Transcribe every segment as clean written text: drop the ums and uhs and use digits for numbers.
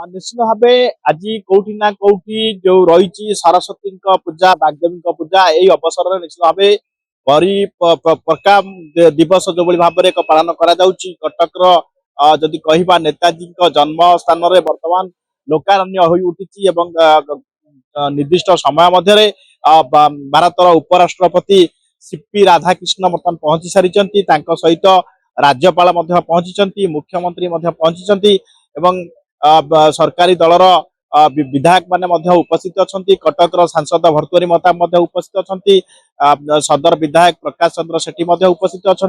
ନିଶ୍ଚିତ ଭାବେ ଆଜି କୋଉଠି ନା କୋଉଠି ଯୋଉ ରହିଛି ସରସ୍ୱତୀଙ୍କ ପୂଜା ବାଗ୍ଦେବୀଙ୍କ ପୂଜା ଏଇ ଅବସରରେ ନିଶ୍ଚିତ ଭାବେ ପକ୍କା ଦିବସ ଯୋଉଭଳି ଭାବରେ ଏକ ପାଳନ କରାଯାଉଛି କଟକର ଯଦି କହିବା ନେତାଜୀଙ୍କ ଜନ୍ମ ସ୍ଥାନରେ ବର୍ତ୍ତମାନ ଲୋକାରଣ୍ୟ ହୋଇ ଉଠିଛି ଏବଂ ନିର୍ଦ୍ଦିଷ୍ଟ ସମୟ ମଧ୍ୟରେ ଭାରତର ଉପରାଷ୍ଟ୍ରପତି ସିପି ରାଧାକୃଷ୍ଣ ବର୍ତ୍ତମାନ ପହଞ୍ଚି ସାରିଛନ୍ତି ତାଙ୍କ ସହିତ ରାଜ୍ୟପାଳ ମଧ୍ୟ ପହଞ୍ଚିଛନ୍ତି ମୁଖ୍ୟମନ୍ତ୍ରୀ ମଧ୍ୟ ପହଞ୍ଚିଛନ୍ତି ଏବଂ सरकारी दलर विधायक माने उपस्थित अच्छा कटकर सांसद भर्तुहरी महताब उपस्थित अच्छा सदर विधायक प्रकाश चंद्र सेठी उपस्थित अच्छा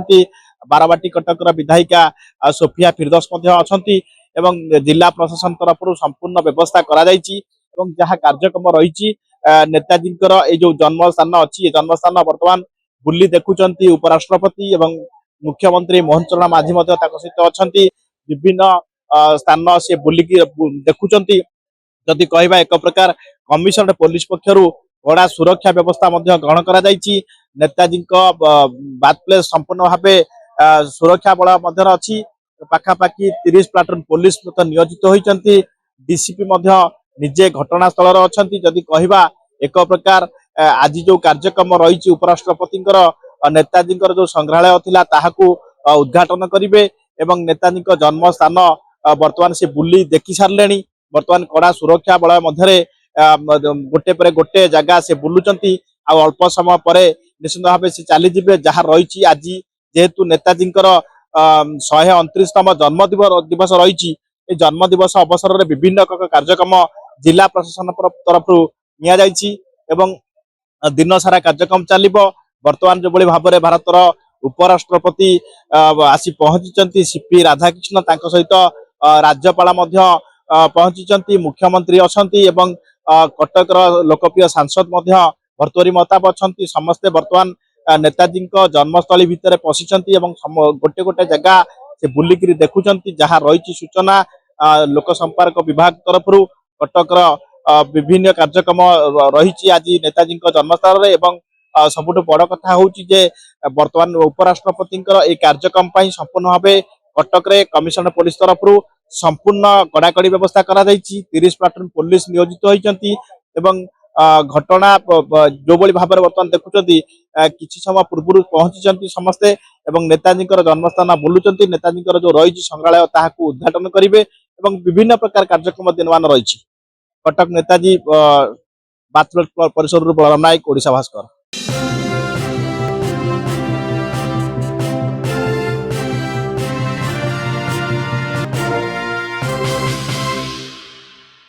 बारवाटी कटकर विधायिका सोफिया फिरदोस अच्छा जिला प्रशासन तरफ संपूर्ण व्यवस्था जहाँ कार्यक्रम रही नेताजी जो जन्मस्थान अच्छी जन्मस्थान बर्तमान बुली देखुं उपराष्ट्रपति मुख्यमंत्री मोहन चरण माझी सहित अच्छा विभिन्न स्थान से बुलिकी देखुं जदि कहवा एक प्रकार कमिशनरेट पुलिस पक्षर कड़ा सुरक्षा व्यवस्था ग्रहण कर नेताजी बात प्लेस संपूर्ण भाव सुरक्षा बल अच्छी पाखापाखि 30 प्लाटून पुलिस नियोजित होती डीसीपी निजे घटनास्थल अच्छा जदि कहवा एक प्रकार आज जो कार्यक्रम रही उपराष्ट्रपति नेताजी जो संग्रहालय था उद्घाटन करेंगे नेताजी जन्म स्थान वर्तमान से बुली देखी सारे वर्तमान कड़ा सुरक्षा बलय मध्य गोटे पर गोटे जगह से बुलुंट अल्प समय पर निश्चित भाव से चली जहाँ रही आज जेहेतु नेताजी 129तम जन्म दिवस रही जन्म दिवस अवसर में विभिन्न कार्यक्रम जिला प्रशासन तरफ दिन सारा कार्यक्रम चलो बर्तमान जो भाव में भारतर उपराष्ट्रपति आसी पहुंची सीपी राधाकृष्ण सहित राज्यपाल पहुंची मुख्यमंत्री अच्छा कटकर लोकप्रिय सांसद भर्तुहरी महताब अच्छा समस्ते बर्तमान नेताजी जन्मस्थली भितर पशिंट गोटे गोटे जगह से बुलिक देखुं जहाँ रही सूचना लोक संपर्क विभाग तरफ कटकर विभिन्न कार्यक्रम रही आज नेताजी जन्मस्थल सबुठ बड़ कथा हूँ बर्तमान उपराष्ट्रपति कार्यक्रम संपूर्ण भाव कटक कमिशनरेट पुलिस तरफ संपूर्ण कड़ाकड़ी व्यवस्था करा 30 प्लाटून पुलिस नियोजित होती घटना जो भाव में बर्तमान देखुं किसी समय पूर्व पहुंची समस्ते नेताजी जन्मस्थान बुलुंट नेताजी जो रही संग्रहालय उद्घाटन करेंगे विभिन्न प्रकार कार्यक्रम दिनमान रही कटक नेताजी बात परिसर बलराम नायक ओडिशा भास्कर।